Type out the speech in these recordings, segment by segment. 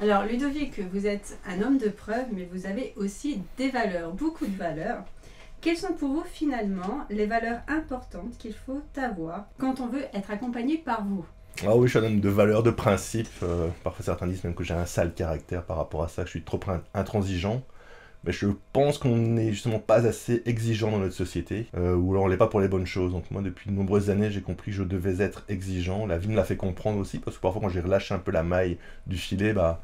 Alors Ludovic, vous êtes un homme de preuve, mais vous avez aussi des valeurs, beaucoup de valeurs. Quelles sont pour vous finalement les valeurs importantes qu'il faut avoir quand on veut être accompagné par vous? Ah oui, je suis un homme de valeurs, de principes. Parfois certains disent même que j'ai un sale caractère par rapport à ça, que je suis trop intransigeant. Mais je pense qu'on n'est justement pas assez exigeant dans notre société, ou alors on l'est pas pour les bonnes choses. Donc moi, depuis de nombreuses années, j'ai compris que je devais être exigeant. La vie me l'a fait comprendre aussi, parce que parfois quand j'ai relâché un peu la maille du filet, bah,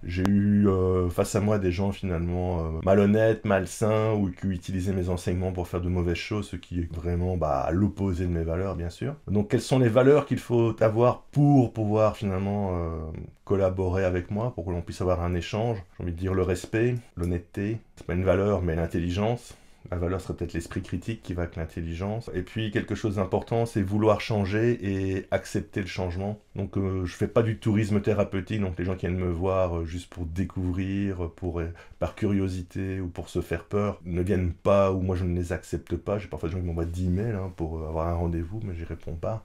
j'ai eu face à moi des gens finalement malhonnêtes, malsains, ou qui utilisaient mes enseignements pour faire de mauvaises choses, ce qui est vraiment à l'opposé de mes valeurs, bien sûr. Donc quelles sont les valeurs qu'il faut avoir pour pouvoir finalement collaborer avec moi, pour que l'on puisse avoir un échange? J'ai envie de dire le respect, l'honnêteté, c'est pas une valeur, mais l'intelligence. La valeur serait peut-être l'esprit critique qui va avec l'intelligence. Et puis quelque chose d'important, c'est vouloir changer et accepter le changement. Donc je fais pas du tourisme thérapeutique, donc les gens qui viennent me voir juste pour découvrir, par curiosité ou pour se faire peur, ne viennent pas ou moi je ne les accepte pas. J'ai parfois des gens qui m'envoient 10 mails pour avoir un rendez-vous, mais j'y réponds pas.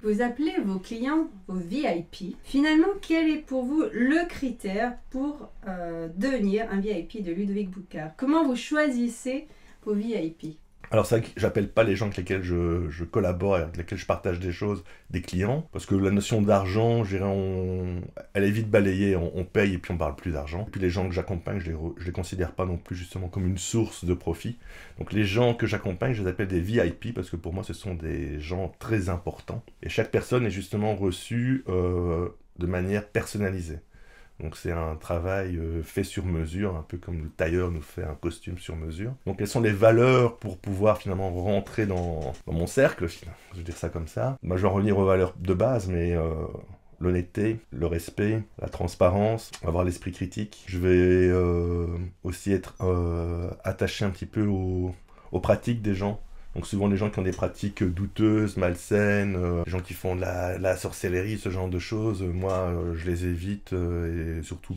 Vous appelez vos clients vos VIP. Finalement, quel est pour vous le critère pour devenir un VIP de Ludovic Boucard? Comment vous choisissez vos VIP? Alors c'est vrai que j'appelle pas les gens avec lesquels je collabore et avec lesquels je partage des choses, des clients, parce que la notion d'argent, je dirais, elle est vite balayée, on paye et puis on parle plus d'argent. Et puis les gens que j'accompagne, je les considère pas non plus justement comme une source de profit. Donc les gens que j'accompagne, je les appelle des VIP, parce que pour moi ce sont des gens très importants. Et chaque personne est justement reçue de manière personnalisée. Donc c'est un travail fait sur mesure, un peu comme le tailleur nous fait un costume sur mesure. Donc quelles sont les valeurs pour pouvoir finalement rentrer dans mon cercle, je vais dire ça comme ça. Moi je vais en revenir aux valeurs de base, mais l'honnêteté, le respect, la transparence, avoir l'esprit critique. Je vais aussi être attaché un petit peu aux pratiques des gens. Donc souvent les gens qui ont des pratiques douteuses, malsaines, les gens qui font de la sorcellerie, ce genre de choses, moi je les évite et surtout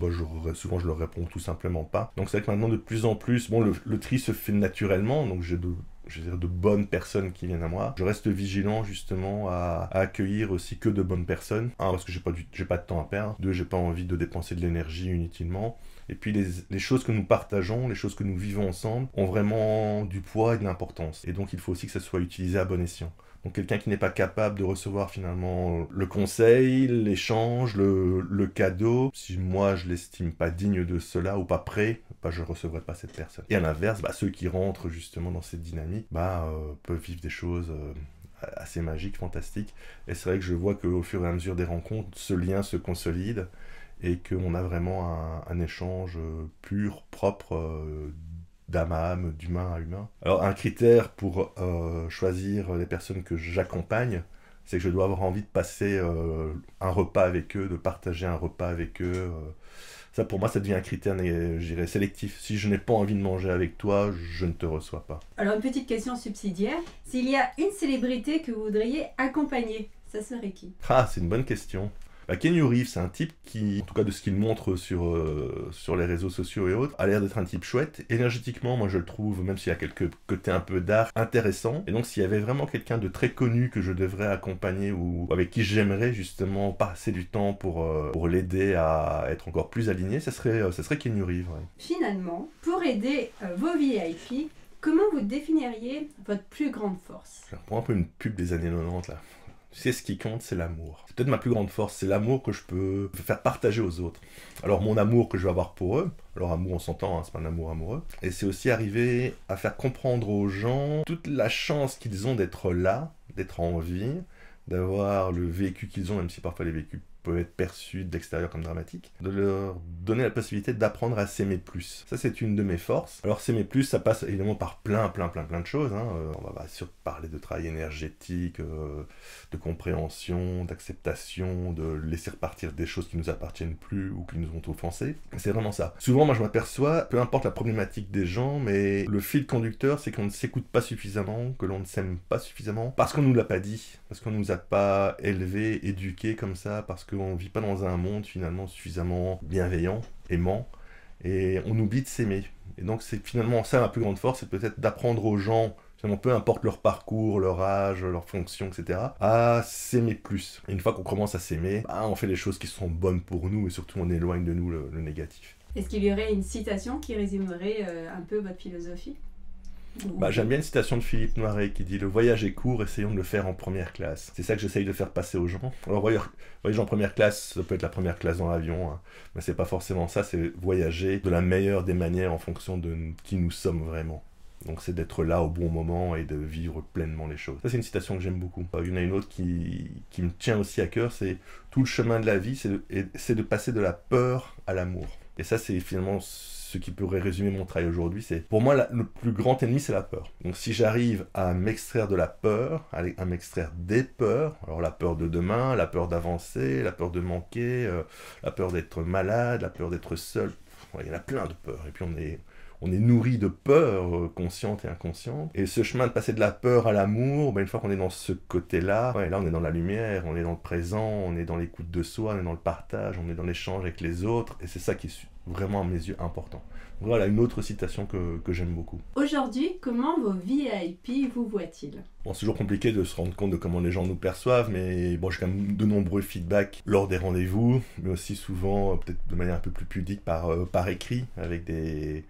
souvent je leur réponds tout simplement pas. Donc c'est vrai que maintenant de plus en plus, bon le tri se fait naturellement, donc j'ai de bonnes personnes qui viennent à moi. Je reste vigilant justement à accueillir aussi que de bonnes personnes. Un, parce que j'ai pas de temps à perdre. Deux, j'ai pas envie de dépenser de l'énergie inutilement. Et puis les choses que nous partageons, les choses que nous vivons ensemble, ont vraiment du poids et de l'importance. Et donc il faut aussi que ça soit utilisé à bon escient. Donc quelqu'un qui n'est pas capable de recevoir finalement le conseil, l'échange, le cadeau, si moi je l'estime pas digne de cela ou pas prêt, je ne recevrai pas cette personne. Et à l'inverse, ceux qui rentrent justement dans cette dynamique peuvent vivre des choses assez magiques, fantastiques. Et c'est vrai que je vois qu'au fur et à mesure des rencontres, ce lien se consolide et qu'on a vraiment un échange pur, propre, d'âme à âme, d'humain à humain. Alors un critère pour choisir les personnes que j'accompagne, c'est que je dois avoir envie de passer un repas avec eux, de partager un repas avec eux. Ça pour moi ça devient un critère, je dirais, sélectif. Si je n'ai pas envie de manger avec toi, je ne te reçois pas. Alors une petite question subsidiaire, s'il y a une célébrité que vous voudriez accompagner, ça serait qui? Ah, c'est une bonne question. Keanu Reeves, c'est un type qui, en tout cas de ce qu'il montre sur les réseaux sociaux et autres, a l'air d'être un type chouette. Énergétiquement, moi je le trouve, même s'il y a quelques côtés un peu dark, intéressant. Et donc s'il y avait vraiment quelqu'un de très connu que je devrais accompagner ou avec qui j'aimerais justement passer du temps pour l'aider à être encore plus aligné, ça serait Keanu Reeves. Ouais. Finalement, pour aider vos VIP, comment vous définiriez votre plus grande force? Je reprends un peu une pub des années 90 là. Tu sais, ce qui compte, c'est l'amour. C'est peut-être ma plus grande force, c'est l'amour que je peux faire partager aux autres. Alors mon amour que je vais avoir pour eux, alors amour on s'entend, hein, c'est pas un amour amoureux, et c'est aussi arriver à faire comprendre aux gens toute la chance qu'ils ont d'être là, d'être en vie, d'avoir le vécu qu'ils ont, même si parfois les vécus peuvent être perçus de l'extérieur comme dramatiques, de leur donner la possibilité d'apprendre à s'aimer plus. Ça, c'est une de mes forces. Alors, s'aimer plus, ça passe évidemment par plein de choses. On va bien sûr parler de travail énergétique, de compréhension, d'acceptation, de laisser repartir des choses qui nous appartiennent plus ou qui nous ont offensés. C'est vraiment ça. Souvent, moi, je m'aperçois, peu importe la problématique des gens, mais le fil conducteur, c'est qu'on ne s'écoute pas suffisamment, que l'on ne s'aime pas suffisamment, parce qu'on nous l'a pas dit, parce qu'on nous a pas élevés, éduqués comme ça, parce qu'on vit pas dans un monde finalement suffisamment bienveillant, aimant, et on oublie de s'aimer. Et donc c'est finalement ça ma plus grande force, c'est peut-être d'apprendre aux gens finalement, peu importe leur parcours, leur âge, leur fonction, etc., à s'aimer plus. Et une fois qu'on commence à s'aimer, on fait les choses qui sont bonnes pour nous et surtout on éloigne de nous le négatif. Est-ce qu'il y aurait une citation qui résumerait un peu votre philosophie? J'aime bien une citation de Philippe Noiret qui dit « Le voyage est court, essayons de le faire en première classe ». C'est ça que j'essaye de faire passer aux gens. Alors voyage en première classe, ça peut être la première classe dans l'avion, hein, mais c'est pas forcément ça, c'est voyager de la meilleure des manières en fonction de qui nous sommes vraiment. Donc c'est d'être là au bon moment et de vivre pleinement les choses. Ça c'est une citation que j'aime beaucoup. Il y en a une autre qui me tient aussi à cœur, c'est « Tout le chemin de la vie, c'est de passer de la peur à l'amour ». Et ça c'est finalement ce qui pourrait résumer mon travail aujourd'hui, c'est pour moi le plus grand ennemi c'est la peur. Donc si j'arrive à m'extraire de la peur, à m'extraire des peurs, alors la peur de demain, la peur d'avancer, la peur de manquer, la peur d'être malade, la peur d'être seul, il y en a plein de peurs. Et puis on est nourri de peurs conscientes et inconscientes. Et ce chemin de passer de la peur à l'amour, une fois qu'on est dans ce côté-là, là on est dans la lumière, on est dans le présent, on est dans l'écoute de soi, on est dans le partage, on est dans l'échange avec les autres, et c'est ça qui est vraiment à mes yeux important. Donc voilà une autre citation que j'aime beaucoup. Aujourd'hui, comment vos VIP vous voient-ils? C'est toujours compliqué de se rendre compte de comment les gens nous perçoivent, mais j'ai quand même de nombreux feedbacks lors des rendez-vous, mais aussi souvent, peut-être de manière un peu plus pudique, par écrit, avec des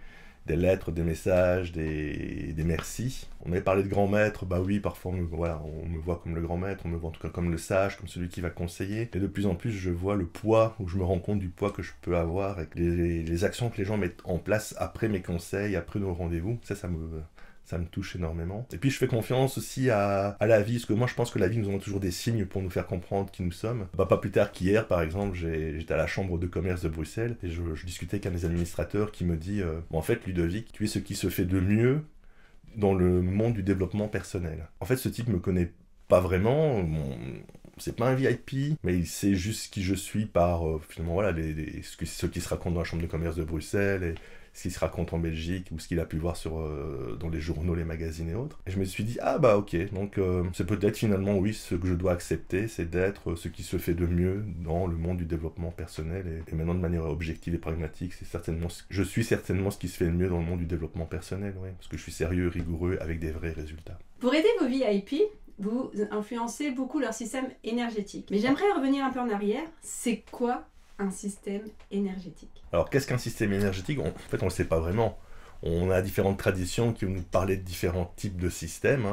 lettres, des messages, des merci. On avait parlé de grand maître, oui, parfois on me voit comme le grand maître, on me voit en tout cas comme le sage, comme celui qui va conseiller. Et de plus en plus, je vois le poids, ou je me rends compte du poids que je peux avoir avec les actions que les gens mettent en place après mes conseils, après nos rendez-vous. Ça me touche énormément. Et puis je fais confiance aussi à la vie, parce que moi je pense que la vie nous envoie toujours des signes pour nous faire comprendre qui nous sommes. Pas plus tard qu'hier par exemple, j'étais à la chambre de commerce de Bruxelles, et je discutais avec un des administrateurs qui me dit en fait Ludovic, tu es ce qui se fait de mieux dans le monde du développement personnel. En fait ce type me connaît pas vraiment, c'est pas un VIP, mais il sait juste qui je suis par finalement ce qui se raconte dans la chambre de commerce de Bruxelles, et ce qui se raconte en Belgique, ou ce qu'il a pu voir dans les journaux, les magazines et autres. Et je me suis dit, ok, donc c'est peut-être finalement, oui, ce que je dois accepter, c'est d'être ce qui se fait de mieux dans le monde du développement personnel, et maintenant de manière objective et pragmatique, je suis certainement ce qui se fait de mieux dans le monde du développement personnel, oui, parce que je suis sérieux, rigoureux, avec des vrais résultats. Pour aider vos VIP, vous influencez beaucoup leur système énergétique. Mais j'aimerais revenir un peu en arrière. C'est quoi un système énergétique? Alors, qu'est-ce qu'un système énergétique? En fait, on ne le sait pas vraiment. On a différentes traditions qui vont nous parler de différents types de systèmes.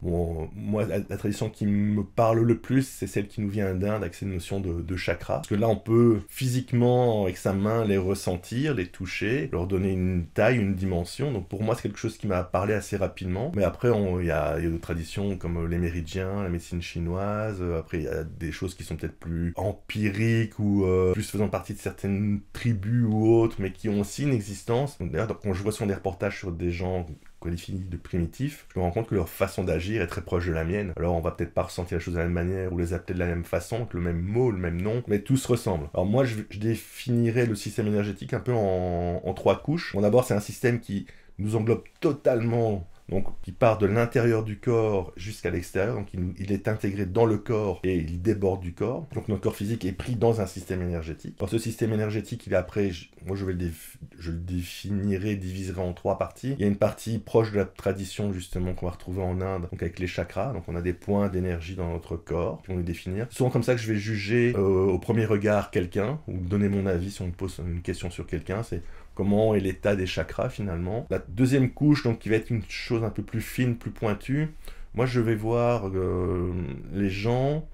Moi, la tradition qui me parle le plus, c'est celle qui nous vient d'Inde, avec cette notion de chakra. Parce que là, on peut physiquement, avec sa main, les ressentir, les toucher, leur donner une taille, une dimension. Donc pour moi, c'est quelque chose qui m'a parlé assez rapidement. Mais après, il y a d'autres traditions comme les méridiens, la médecine chinoise. Après, il y a des choses qui sont peut-être plus empiriques ou plus faisant partie de certaines tribus ou autres, mais qui ont aussi une existence. D'ailleurs, quand je vois des reportages sur des gens qualifiés de primitifs, je me rends compte que leur façon d'agir est très proche de la mienne. Alors on va peut-être pas ressentir les choses de la même manière ou les appeler de la même façon, avec le même mot, le même nom, mais tout se ressemble. Alors moi je définirais le système énergétique un peu en 3 couches. Bon, d'abord c'est un système qui nous englobe totalement, donc qui part de l'intérieur du corps jusqu'à l'extérieur, donc il est intégré dans le corps et il déborde du corps. Donc notre corps physique est pris dans un système énergétique. Alors ce système énergétique, il est après, je le définirai, diviserai en 3 parties. Il y a une partie proche de la tradition justement qu'on va retrouver en Inde, donc avec les chakras. Donc on a des points d'énergie dans notre corps, puis on les définir. C'est souvent comme ça que je vais juger au premier regard quelqu'un, ou donner mon avis si on me pose une question sur quelqu'un, c'est comment est l'état des chakras finalement. La deuxième couche, donc qui va être une chose un peu plus fine, plus pointue, moi je vais voir les gens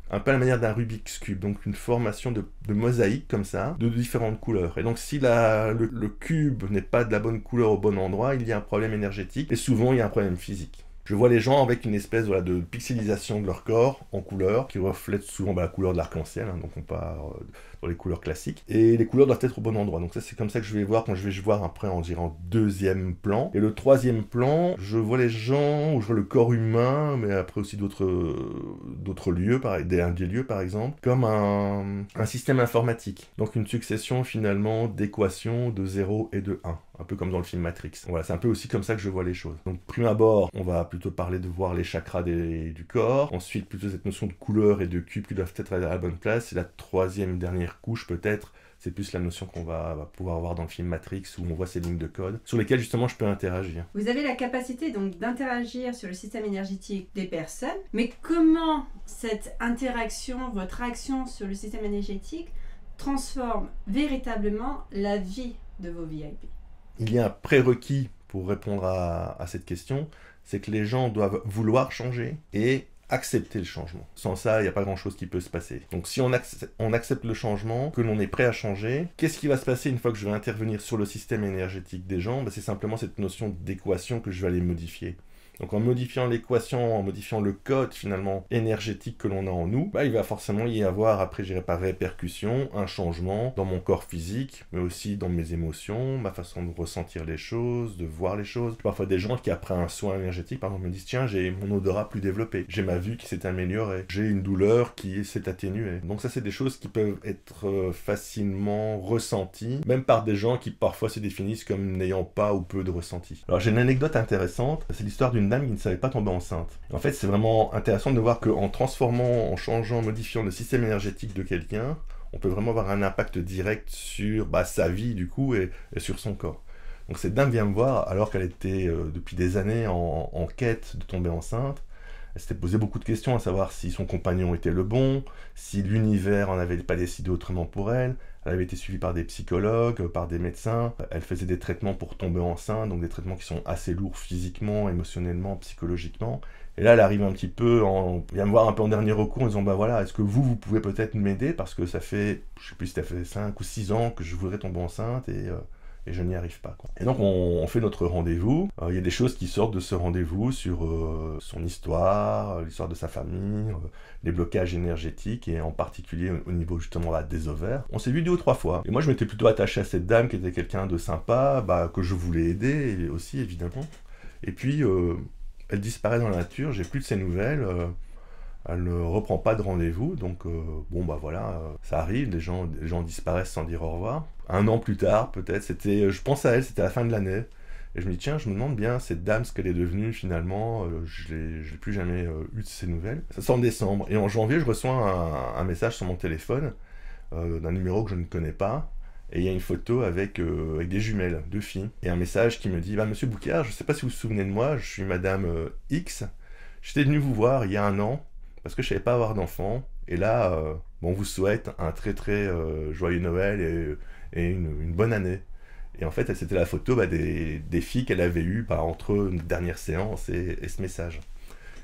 un peu à la manière d'un Rubik's Cube, donc une formation de mosaïque comme ça, de différentes couleurs. Et donc si le cube n'est pas de la bonne couleur au bon endroit, il y a un problème énergétique, et souvent il y a un problème physique. Je vois les gens avec une espèce de pixelisation de leur corps en couleurs, qui reflète souvent la couleur de l'arc-en-ciel, donc on part dans les couleurs classiques. Et les couleurs doivent être au bon endroit. Donc ça, c'est comme ça que je vais voir quand je vais voir après, on dirait en deuxième plan. Et le troisième plan, je vois les gens, ou je vois le corps humain, mais après aussi d'autres lieux, des lieux par exemple, comme un système informatique. Donc une succession finalement d'équations de 0 et de 1. Un peu comme dans le film Matrix. Voilà, c'est un peu aussi comme ça que je vois les choses. Donc, prime abord, on va plutôt parler de voir les chakras du corps. Ensuite, plutôt cette notion de couleur et de cube qui doivent être à la bonne place. Et la troisième, dernière couche, peut-être, C'est plus la notion qu'on va pouvoir voir dans le film Matrix, où on voit ces lignes de code, sur lesquelles justement je peux interagir. Vous avez la capacité donc d'interagir sur le système énergétique des personnes, mais comment cette interaction, votre action sur le système énergétique transforme véritablement la vie de vos VIP? Il y a un prérequis pour répondre à cette question, c'est que les gens doivent vouloir changer et accepter le changement. Sans ça, il n'y a pas grand-chose qui peut se passer. Donc si on accepte le changement, que l'on est prêt à changer, qu'est-ce qui va se passer une fois que je vais intervenir sur le système énergétique des gens? C'est simplement cette notion d'équation que je vais aller modifier. Donc en modifiant l'équation, en modifiant le code finalement énergétique que l'on a en nous, il va forcément y avoir, après je dirais par répercussion, un changement dans mon corps physique, mais aussi dans mes émotions, ma façon de ressentir les choses, de voir les choses. Parfois des gens qui après un soin énergétique, par exemple, me disent tiens, j'ai mon odorat plus développé, j'ai ma vue qui s'est améliorée, j'ai une douleur qui s'est atténuée. Donc ça c'est des choses qui peuvent être facilement ressenties, même par des gens qui parfois se définissent comme n'ayant pas ou peu de ressenti. Alors j'ai une anecdote intéressante, c'est l'histoire d'une dame qui ne savait pas tomber enceinte. En fait, c'est vraiment intéressant de voir qu'en transformant, en changeant, en modifiant le système énergétique de quelqu'un, on peut vraiment avoir un impact direct sur sa vie du coup et sur son corps. Donc cette dame vient me voir alors qu'elle était depuis des années en quête de tomber enceinte. Elle s'était posé beaucoup de questions, à savoir si son compagnon était le bon, si l'univers n'en avait pas décidé autrement pour elle. Elle avait été suivie par des psychologues, par des médecins. Elle faisait des traitements pour tomber enceinte, donc des traitements qui sont assez lourds physiquement, émotionnellement, psychologiquement. Et là, elle arrive un petit peu, vient me voir un peu en dernier recours en disant voilà, est-ce que vous pouvez peut-être m'aider parce que ça fait, je sais plus si ça fait 5 ou 6 ans que je voudrais tomber enceinte et je n'y arrive pas. Et donc on fait notre rendez-vous. Il y a des choses qui sortent de ce rendez-vous sur son histoire, l'histoire de sa famille, les blocages énergétiques et en particulier au niveau justement des ovaires. On s'est vu 2 ou 3 fois. Et moi je m'étais plutôt attaché à cette dame qui était quelqu'un de sympa, que je voulais aider aussi évidemment. Et puis elle disparaît dans la nature, j'ai plus de ses nouvelles. Elle ne reprend pas de rendez-vous, donc ça arrive, les gens disparaissent sans dire au revoir. 1 an plus tard, peut-être, je pense à elle, c'était à la fin de l'année, et je me dis, tiens, je me demande bien, cette dame, ce qu'elle est devenue finalement, je l'ai plus jamais eu de ses nouvelles. Ça sort en décembre, et en janvier, je reçois un message sur mon téléphone, d'un numéro que je ne connais pas, et il y a une photo avec des jumelles, 2 filles, et un message qui me dit, Monsieur Boucard, je ne sais pas si vous vous souvenez de moi, je suis Madame X, j'étais venu vous voir il y a 1 an, parce que je ne savais pas avoir d'enfant, et là, on vous souhaite un très très joyeux Noël et une bonne année. Et en fait, c'était la photo des filles qu'elle avait eues entre une dernière séance et ce message.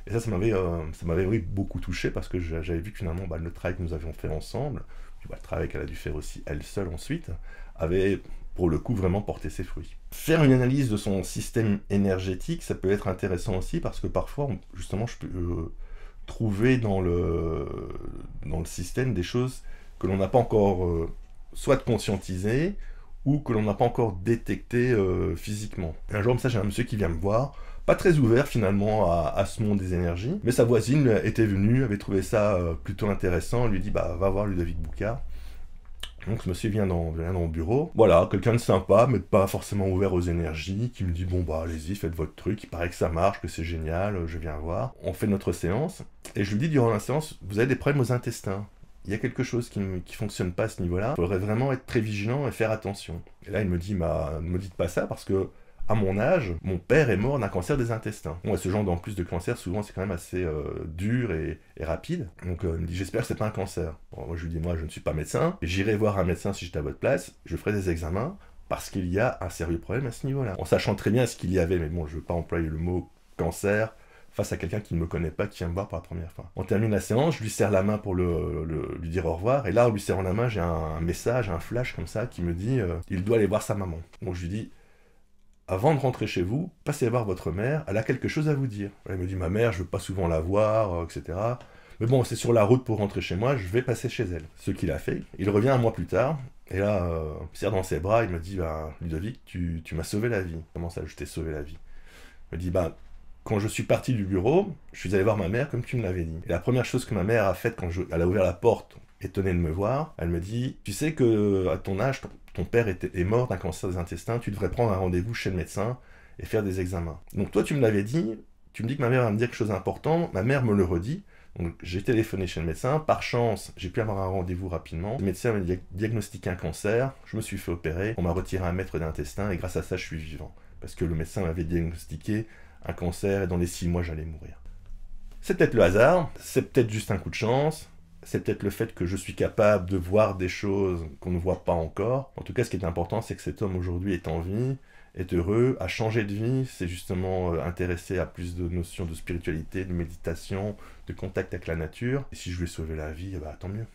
Et ça m'avait beaucoup touché, parce que j'avais vu que finalement, le travail que nous avions fait ensemble, le travail qu'elle a dû faire aussi elle seule ensuite, avait pour le coup vraiment porté ses fruits. Faire une analyse de son système énergétique, ça peut être intéressant aussi, parce que parfois, justement, je peux trouver dans le système des choses que l'on n'a pas encore soit conscientisées ou que l'on n'a pas encore détectées physiquement. Un jour comme ça, j'ai un monsieur qui vient me voir, pas très ouvert finalement à ce monde des énergies, mais sa voisine était venue, avait trouvé ça plutôt intéressant, lui dit va voir Ludovic Boucard. Donc ce monsieur vient dans mon bureau, voilà, quelqu'un de sympa, mais pas forcément ouvert aux énergies, qui me dit allez-y, faites votre truc, il paraît que ça marche, que c'est génial, je viens voir. On fait notre séance, et je lui dis durant la séance, vous avez des problèmes aux intestins. Il y a quelque chose qui ne fonctionne pas à ce niveau-là, il faudrait vraiment être très vigilant et faire attention. Et là il me dit, ne me dites pas ça, parce que à mon âge, mon père est mort d'un cancer des intestins. Ce genre en plus de cancer, souvent c'est quand même assez dur et rapide. Donc il me dit, j'espère que c'est pas un cancer. Moi je lui dis, moi je ne suis pas médecin, j'irai voir un médecin si j'étais à votre place, je ferai des examens, parce qu'il y a un sérieux problème à ce niveau-là. En sachant très bien ce qu'il y avait, mais je ne veux pas employer le mot cancer face à quelqu'un qui ne me connaît pas, qui vient me voir pour la première fois. On termine la séance, je lui serre la main pour lui dire au revoir, et là en lui serrant la main, j'ai un message, un flash comme ça, qui me dit, il doit aller voir sa maman. Donc je lui dis, avant de rentrer chez vous, passez voir votre mère, elle a quelque chose à vous dire. Elle me dit, ma mère, je veux pas souvent la voir, etc. Mais c'est sur la route pour rentrer chez moi, je vais passer chez elle. Ce qu'il a fait, il revient 1 mois plus tard, et là, il me serre dans ses bras, il me dit, Ludovic, tu m'as sauvé la vie. Comment ça, je t'ai sauvé la vie? Il me dit, quand je suis parti du bureau, je suis allé voir ma mère comme tu me l'avais dit. Et la première chose que ma mère a faite quand elle a ouvert la porte, étonnée de me voir, elle me dit, tu sais que à ton âge, ton père est mort d'un cancer des intestins, tu devrais prendre un rendez-vous chez le médecin et faire des examens. Donc toi tu me l'avais dit, tu me dis que ma mère va me dire quelque chose d'important, ma mère me le redit, Donc j'ai téléphoné chez le médecin, par chance, j'ai pu avoir un rendez-vous rapidement. Le médecin m'a diagnostiqué un cancer, je me suis fait opérer, on m'a retiré 1 mètre d'intestin et grâce à ça je suis vivant. Parce que le médecin m'avait diagnostiqué un cancer et dans les 6 mois j'allais mourir. C'est peut-être le hasard, c'est peut-être juste un coup de chance, c'est peut-être le fait que je suis capable de voir des choses qu'on ne voit pas encore. En tout cas, ce qui est important, c'est que cet homme aujourd'hui est en vie, est heureux, a changé de vie, s'est justement intéressé à plus de notions de spiritualité, de méditation, de contact avec la nature. Et si je lui ai sauvé la vie, bah, tant mieux.